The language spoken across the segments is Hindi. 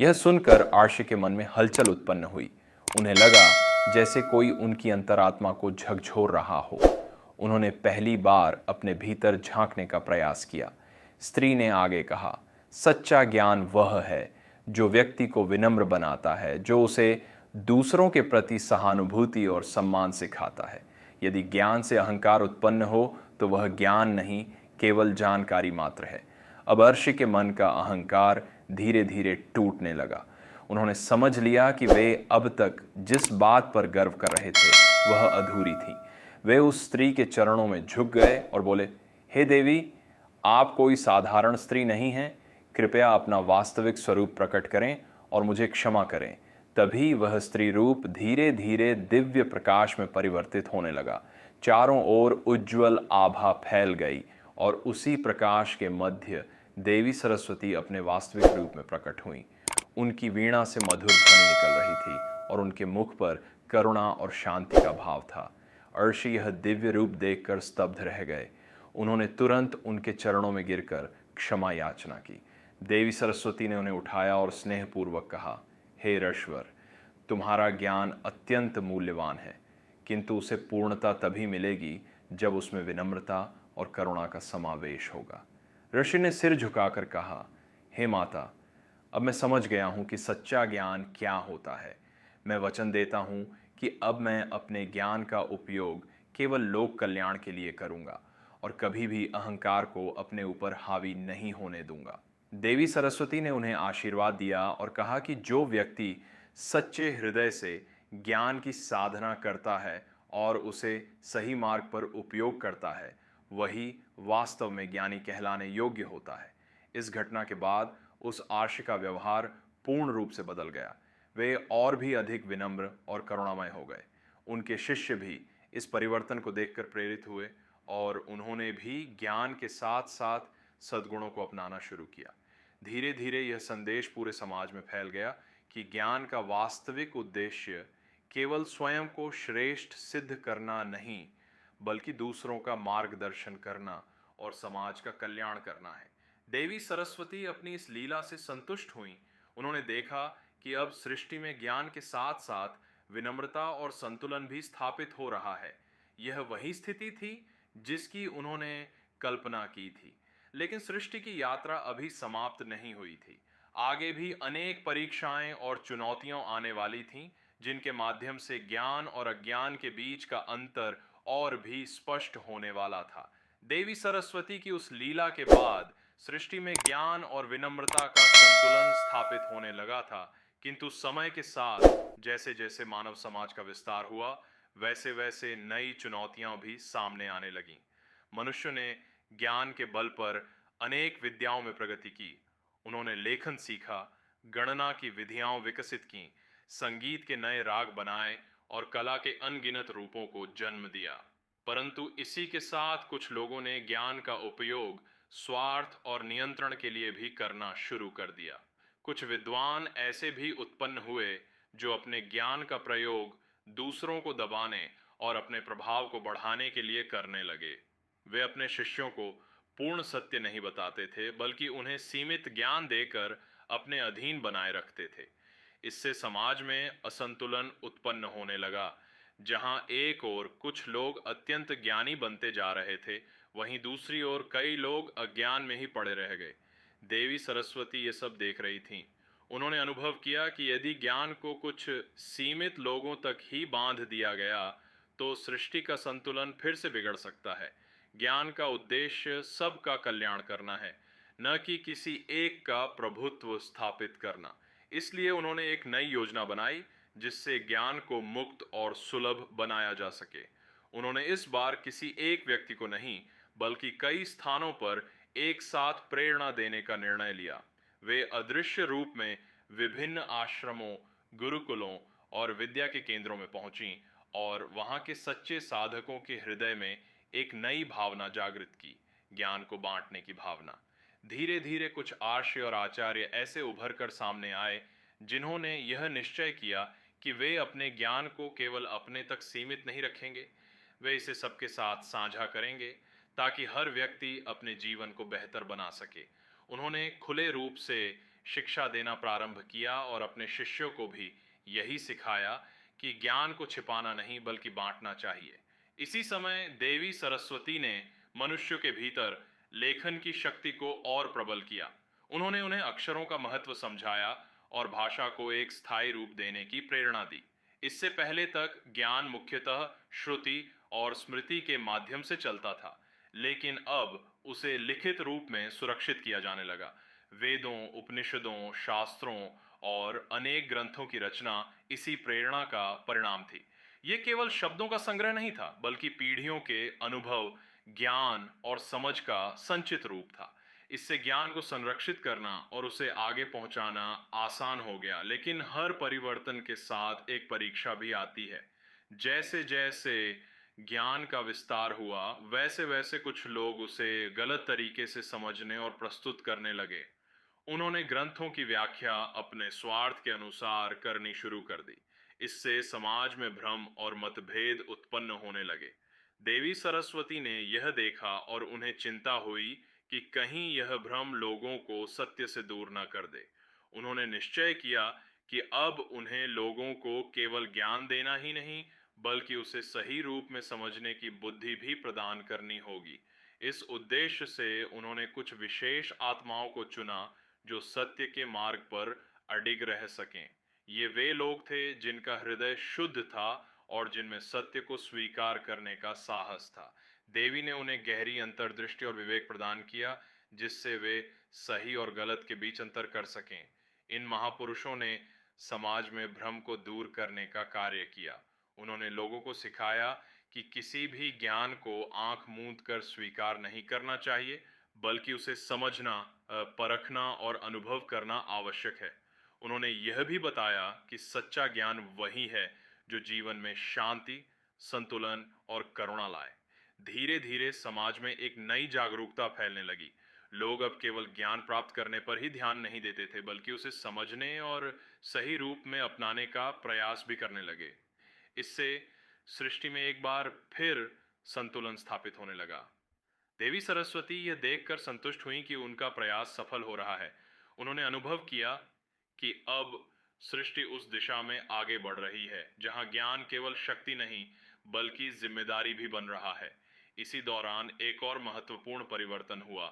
यह सुनकर आर्षी के मन में हलचल उत्पन्न हुई। उन्हें लगा जैसे कोई उनकी अंतरात्मा को झकझोर रहा हो। उन्होंने पहली बार अपने भीतर झांकने का प्रयास किया। स्त्री ने आगे कहा, सच्चा ज्ञान वह है जो व्यक्ति को विनम्र बनाता है, जो उसे दूसरों के प्रति सहानुभूति और सम्मान सिखाता है। यदि ज्ञान से अहंकार उत्पन्न हो तो वह ज्ञान नहीं, केवल जानकारी मात्र है। अब अर्शी के मन का अहंकार धीरे धीरे टूटने लगा। उन्होंने समझ लिया कि वे अब तक जिस बात पर गर्व कर रहे थे वह अधूरी थी। वे उस स्त्री के चरणों में झुक गए और बोले, हे देवी, आप कोई साधारण स्त्री नहीं हैं। कृपया अपना वास्तविक स्वरूप प्रकट करें और मुझे क्षमा करें। तभी वह स्त्री रूप धीरे धीरे दिव्य प्रकाश में परिवर्तित होने लगा। चारों ओर उज्ज्वल आभा फैल गई और उसी प्रकाश के मध्य देवी सरस्वती अपने वास्तविक रूप में प्रकट हुई। उनकी वीणा से मधुर ध्वनि निकल रही थी और उनके मुख पर करुणा और शांति का भाव था। अर्शी यह दिव्य रूप देखकर स्तब्ध रह गए। उन्होंने तुरंत उनके चरणों में गिरकर क्षमा याचना की। देवी सरस्वती ने उन्हें उठाया और स्नेहपूर्वक कहा, हे ऋषवर, तुम्हारा ज्ञान अत्यंत मूल्यवान है, किंतु उसे पूर्णता तभी मिलेगी जब उसमें विनम्रता और करुणा का समावेश होगा। ऋषि ने सिर झुकाकर कहा, हे माता, अब मैं समझ गया हूं कि सच्चा ज्ञान क्या होता है। मैं वचन देता हूं कि अब मैं अपने ज्ञान का उपयोग केवल लोक कल्याण के लिए करूंगा और कभी भी अहंकार को अपने ऊपर हावी नहीं होने दूंगा। देवी सरस्वती ने उन्हें आशीर्वाद दिया और कहा कि जो व्यक्ति सच्चे हृदय से ज्ञान की साधना करता है और उसे सही मार्ग पर उपयोग करता है, वही वास्तव में ज्ञानी कहलाने योग्य होता है। इस घटना के बाद उस आर्ष का व्यवहार पूर्ण रूप से बदल गया। वे और भी अधिक विनम्र और करुणामय हो गए। उनके शिष्य भी इस परिवर्तन को देखकर प्रेरित हुए और उन्होंने भी ज्ञान के साथ साथ सद्गुणों को अपनाना शुरू किया। धीरे धीरे यह संदेश पूरे समाज में फैल गया कि ज्ञान का वास्तविक उद्देश्य केवल स्वयं को श्रेष्ठ सिद्ध करना नहीं, बल्कि दूसरों का मार्गदर्शन करना और समाज का कल्याण करना है। देवी सरस्वती अपनी इस लीला से संतुष्ट हुईं। उन्होंने देखा कि अब सृष्टि में ज्ञान के साथ साथ विनम्रता और संतुलन भी स्थापित हो रहा है। यह वही स्थिति थी जिसकी उन्होंने कल्पना की थी। लेकिन सृष्टि की यात्रा अभी समाप्त नहीं हुई थी। आगे भी अनेक परीक्षाएं और चुनौतियां आने वाली थीं, जिनके माध्यम से ज्ञान और अज्ञान के बीच का अंतर और भी स्पष्ट होने वाला था। देवी सरस्वती की उस लीला के बाद सृष्टि में ज्ञान और विनम्रता का संतुलन स्थापित होने लगा था, किंतु समय के साथ जैसे जैसे मानव समाज का विस्तार हुआ, वैसे वैसे नई चुनौतियां भी सामने आने लगीं। मनुष्य ने ज्ञान के बल पर अनेक विद्याओं में प्रगति की। उन्होंने लेखन सीखा, गणना की विधियां विकसित की, संगीत के नए राग बनाए और कला के अनगिनत रूपों को जन्म दिया। परंतु इसी के साथ कुछ लोगों ने ज्ञान का उपयोग स्वार्थ और नियंत्रण के लिए भी करना शुरू कर दिया। कुछ विद्वान ऐसे भी उत्पन्न हुए जो अपने ज्ञान का प्रयोग दूसरों को दबाने और अपने प्रभाव को बढ़ाने के लिए करने लगे। वे अपने शिष्यों को पूर्ण सत्य नहीं बताते थे, बल्कि उन्हें सीमित ज्ञान देकर अपने अधीन बनाए रखते थे। इससे समाज में असंतुलन उत्पन्न होने लगा। जहां एक ओर कुछ लोग अत्यंत ज्ञानी बनते जा रहे थे, वहीं दूसरी ओर कई लोग अज्ञान में ही पड़े रह गए। देवी सरस्वती ये सब देख रही थीं। उन्होंने अनुभव किया कि यदि ज्ञान को कुछ सीमित लोगों तक ही बांध दिया गया, तो सृष्टि का संतुलन फिर से बिगड़ सकता है। ज्ञान का उद्देश्य सबका कल्याण करना है, न कि किसी एक का प्रभुत्व स्थापित करना। इसलिए उन्होंने एक नई योजना बनाई जिससे ज्ञान को मुक्त और सुलभ बनाया जा सके। उन्होंने इस बार किसी एक व्यक्ति को नहीं, बल्कि कई स्थानों पर एक साथ प्रेरणा देने का निर्णय लिया। वे अदृश्य रूप में विभिन्न आश्रमों, गुरुकुलों और विद्या के केंद्रों में पहुंची और वहां के सच्चे साधकों के हृदय में एक नई भावना जागृत की, ज्ञान को बांटने की भावना। धीरे धीरे कुछ आर्ष और आचार्य ऐसे उभर कर सामने आए जिन्होंने यह निश्चय किया कि वे अपने ज्ञान को केवल अपने तक सीमित नहीं रखेंगे, वे इसे सबके साथ साझा करेंगे ताकि हर व्यक्ति अपने जीवन को बेहतर बना सके। उन्होंने खुले रूप से शिक्षा देना प्रारंभ किया और अपने शिष्यों को भी यही सिखाया कि ज्ञान को छिपाना नहीं बल्कि बांटना चाहिए। इसी समय देवी सरस्वती ने मनुष्य के भीतर लेखन की शक्ति को और प्रबल किया। उन्होंने उन्हें अक्षरों का महत्व समझाया और भाषा को एक स्थायी रूप देने की प्रेरणा दी। इससे पहले तक ज्ञान मुख्यतः श्रुति और स्मृति के माध्यम से चलता था, लेकिन अब उसे लिखित रूप में सुरक्षित किया जाने लगा। वेदों, उपनिषदों, शास्त्रों और अनेक ग्रंथों की रचना इसी प्रेरणा का परिणाम थी। ये केवल शब्दों का संग्रह नहीं था, बल्कि पीढ़ियों के अनुभव, ज्ञान और समझ का संचित रूप था। इससे ज्ञान को संरक्षित करना और उसे आगे पहुंचाना आसान हो गया, लेकिन हर परिवर्तन के साथ एक परीक्षा भी आती है। जैसे जैसे ज्ञान का विस्तार हुआ, वैसे वैसे कुछ लोग उसे गलत तरीके से समझने और प्रस्तुत करने लगे। उन्होंने ग्रंथों की व्याख्या अपने स्वार्थ के अनुसार करनी शुरू कर दी। इससे समाज में भ्रम और मतभेद उत्पन्न होने लगे। देवी सरस्वती ने यह देखा और उन्हें चिंता हुई कि कहीं यह भ्रम लोगों को सत्य से दूर न कर दे। उन्होंने निश्चय किया कि अब उन्हें लोगों को केवल ज्ञान देना ही नहीं, बल्कि उसे सही रूप में समझने की बुद्धि भी प्रदान करनी होगी। इस उद्देश्य से उन्होंने कुछ विशेष आत्माओं को चुना जो सत्य के मार्ग पर अडिग रह सकें। ये वे लोग थे जिनका हृदय शुद्ध था और जिनमें सत्य को स्वीकार करने का साहस था। देवी ने उन्हें गहरी अंतर्दृष्टि और विवेक प्रदान किया, जिससे वे सही और गलत के बीच अंतर कर सकें। इन महापुरुषों ने समाज में भ्रम को दूर करने का कार्य किया। उन्होंने लोगों को सिखाया कि किसी भी ज्ञान को आंख मूंद कर स्वीकार नहीं करना चाहिए, बल्कि उसे समझना, परखना और अनुभव करना आवश्यक है। उन्होंने यह भी बताया कि सच्चा ज्ञान वही है जो जीवन में शांति, संतुलन और करुणा लाए। धीरे धीरे समाज में एक नई जागरूकता फैलने लगी। लोग अब केवल ज्ञान प्राप्त करने पर ही ध्यान नहीं देते थे, बल्कि उसे समझने और सही रूप में अपनाने का प्रयास भी करने लगे। इससे सृष्टि में एक बार फिर संतुलन स्थापित होने लगा। देवी सरस्वती यह देखकर संतुष्ट हुई कि उनका प्रयास सफल हो रहा है। उन्होंने अनुभव किया कि अब सृष्टि उस दिशा में आगे बढ़ रही है जहां ज्ञान केवल शक्ति नहीं बल्कि जिम्मेदारी भी बन रहा है। इसी दौरान एक और महत्वपूर्ण परिवर्तन हुआ।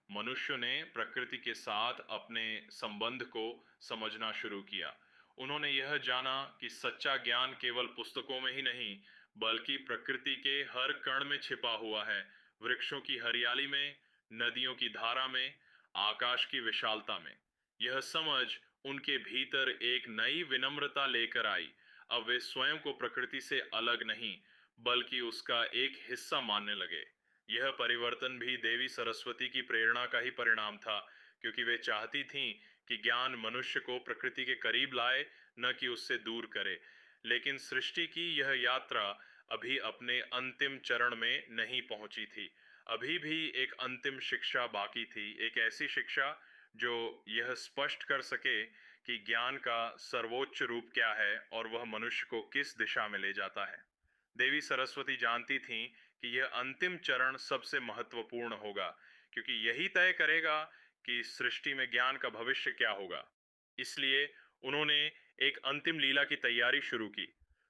मनुष्य ने प्रकृति के साथ अपने संबंध को समझना शुरू किया। उन्होंने यह जाना कि सच्चा ज्ञान केवल पुस्तकों में ही नहीं, बल्कि प्रकृति के हर कण में छिपा हुआ है। वृक्षों की हरियाली में, नदियों की धारा में, आकाश की विशालता में। यह समझ उनके भीतर एक नई विनम्रता लेकर आई। अब वे स्वयं को प्रकृति से अलग नहीं, बल्कि उसका एक हिस्सा मानने लगे। यह परिवर्तन भी देवी सरस्वती की प्रेरणा का ही परिणाम था, क्योंकि वे चाहती थीं कि ज्ञान मनुष्य को प्रकृति के करीब लाए, न कि उससे दूर करे। लेकिन सृष्टि की यह यात्रा अभी अपने अंतिम चरण में नहीं पहुंची थी। अभी भी एक अंतिम शिक्षा बाकी थी, एक ऐसी शिक्षा जो यह स्पष्ट कर सके कि ज्ञान का सर्वोच्च रूप क्या है और वह मनुष्य को किस दिशा में ले जाता है। देवी सरस्वती जानती थीं कि यह अंतिम चरण सबसे महत्वपूर्ण होगा, क्योंकि यही तय करेगा कि सृष्टि में ज्ञान का भविष्य क्या होगा। इसलिए उन्होंने एक अंतिम लीला की तैयारी शुरू की,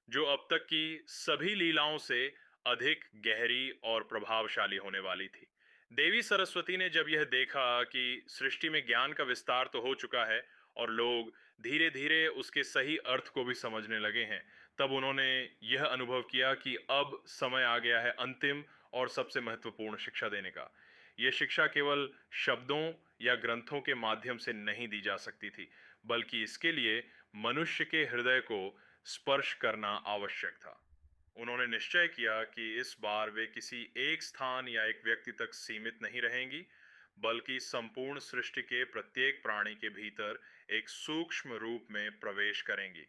जो अब तक की सभी लीलाओं से अधिक गहरी और प्रभावशाली होने वाली थी। देवी सरस्वती ने जब यह देखा कि सृष्टि में ज्ञान का विस्तार तो हो चुका है और लोग धीरे धीरे उसके सही अर्थ को भी समझने लगे हैं, तब उन्होंने यह अनुभव किया कि अब समय आ गया है अंतिम और सबसे महत्वपूर्ण शिक्षा देने का। यह शिक्षा केवल शब्दों या ग्रंथों के माध्यम से नहीं दी जा सकती थी, बल्कि इसके लिए मनुष्य के हृदय को स्पर्श करना आवश्यक था। उन्होंने निश्चय किया कि इस बार वे किसी एक स्थान या एक व्यक्ति तक सीमित नहीं रहेंगी, बल्कि संपूर्ण सृष्टि के प्रत्येक प्राणी के भीतर एक सूक्ष्म रूप में प्रवेश करेंगी।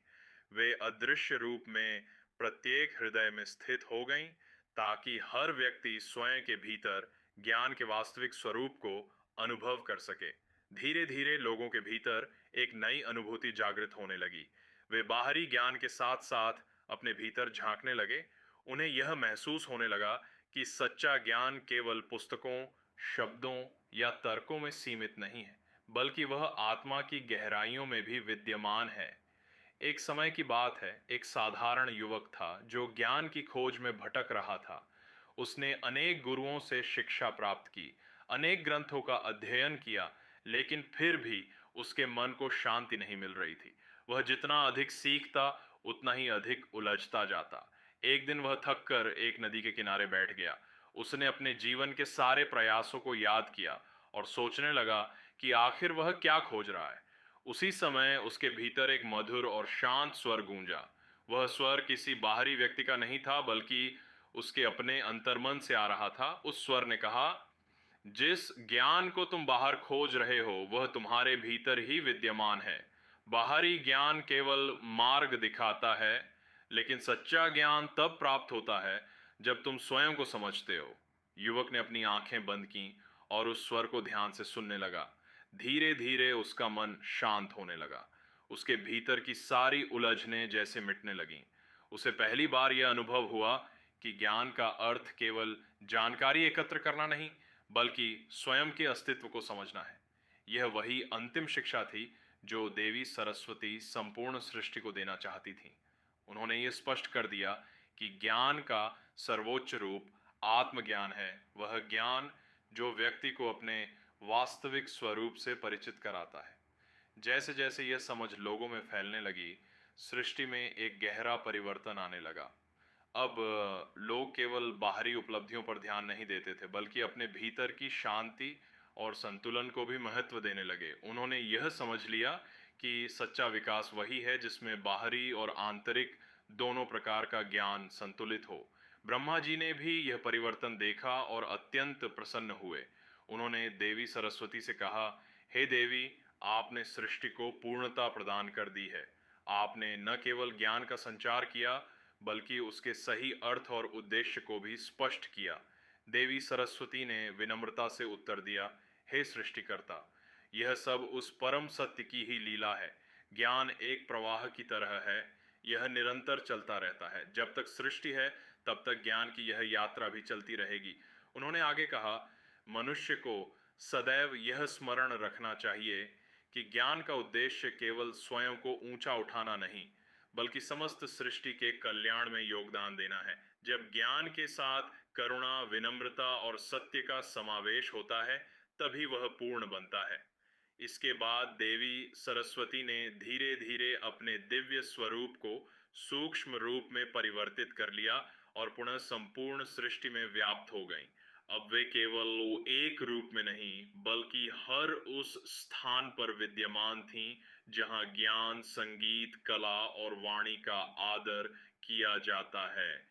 वे अदृश्य रूप में प्रत्येक हृदय में स्थित हो गईं, ताकि हर व्यक्ति स्वयं के भीतर ज्ञान के वास्तविक स्वरूप को अनुभव कर सके। धीरे धीरे लोगों के भीतर एक नई अनुभूति जागृत होने लगी। वे बाहरी ज्ञान के साथ साथ अपने भीतर झांकने लगे। उन्हें यह महसूस होने लगा कि सच्चा ज्ञान केवल पुस्तकों, शब्दों या तर्कों में सीमित नहीं है, बल्कि वह आत्मा की गहराइयों में भी विद्यमान है। एक समय की बात है, एक साधारण युवक था जो ज्ञान की खोज में भटक रहा था। उसने अनेक गुरुओं से शिक्षा प्राप्त की, अनेक ग्रंथों का अध्ययन किया, लेकिन फिर भी उसके मन को शांति नहीं मिल रही थी। वह जितना अधिक सीखता, उतना ही अधिक उलझता जाता। एक दिन वह थक कर एक नदी के किनारे बैठ गया। उसने अपने जीवन के सारे प्रयासों को याद किया और सोचने लगा कि आखिर वह क्या खोज रहा है। उसी समय उसके भीतर एक मधुर और शांत स्वर गूंजा। वह स्वर किसी बाहरी व्यक्ति का नहीं था, बल्कि उसके अपने अंतर्मन से आ रहा था। उस स्वर ने कहा, जिस ज्ञान को तुम बाहर खोज रहे हो वह तुम्हारे भीतर ही विद्यमान है। बाहरी ज्ञान केवल मार्ग दिखाता है, लेकिन सच्चा ज्ञान तब प्राप्त होता है जब तुम स्वयं को समझते हो। युवक ने अपनी आंखें बंद की और उस स्वर को ध्यान से सुनने लगा। धीरे धीरे उसका मन शांत होने लगा। उसके भीतर की सारी उलझनें जैसे मिटने लगीं। उसे पहली बार यह अनुभव हुआ कि ज्ञान का अर्थ केवल जानकारी एकत्र करना नहीं, बल्कि स्वयं के अस्तित्व को समझना है। यह वही अंतिम शिक्षा थी जो देवी सरस्वती संपूर्ण सृष्टि को देना चाहती थी। उन्होंने ये स्पष्ट कर दिया कि ज्ञान का सर्वोच्च रूप आत्मज्ञान है, वह ज्ञान जो व्यक्ति को अपने वास्तविक स्वरूप से परिचित कराता है। जैसे जैसे यह समझ लोगों में फैलने लगी, सृष्टि में एक गहरा परिवर्तन आने लगा। अब लोग केवल बाहरी उपलब्धियों पर ध्यान नहीं देते थे, बल्कि अपने भीतर की शांति और संतुलन को भी महत्व देने लगे। उन्होंने यह समझ लिया कि सच्चा विकास वही है जिसमें बाहरी और आंतरिक दोनों प्रकार का ज्ञान संतुलित हो। ब्रह्मा जी ने भी यह परिवर्तन देखा और अत्यंत प्रसन्न हुए। उन्होंने देवी सरस्वती से कहा, हे देवी, आपने सृष्टि को पूर्णता प्रदान कर दी है। आपने न केवल ज्ञान का संचार किया, बल्कि उसके सही अर्थ और उद्देश्य को भी स्पष्ट किया। देवी सरस्वती ने विनम्रता से उत्तर दिया, हे सृष्टिकर्ता, यह सब उस परम सत्य की ही लीला है। ज्ञान एक प्रवाह की तरह है, यह निरंतर चलता रहता है। जब तक सृष्टि है, तब तक ज्ञान की यह यात्रा भी चलती रहेगी। उन्होंने आगे कहा, मनुष्य को सदैव यह स्मरण रखना चाहिए कि ज्ञान का उद्देश्य केवल स्वयं को ऊंचा उठाना नहीं, बल्कि समस्त सृष्टि के कल्याण में योगदान देना है। जब ज्ञान के साथ करुणा, विनम्रता और सत्य का समावेश होता है, तभी वह पूर्ण बनता है। इसके बाद देवी सरस्वती ने धीरे धीरे अपने दिव्य स्वरूप को सूक्ष्म रूप में परिवर्तित कर लिया और पुनः संपूर्ण सृष्टि में व्याप्त हो गईं। अब वे केवल वो एक रूप में नहीं, बल्कि हर उस स्थान पर विद्यमान थीं जहां ज्ञान, संगीत, कला और वाणी का आदर किया जाता है।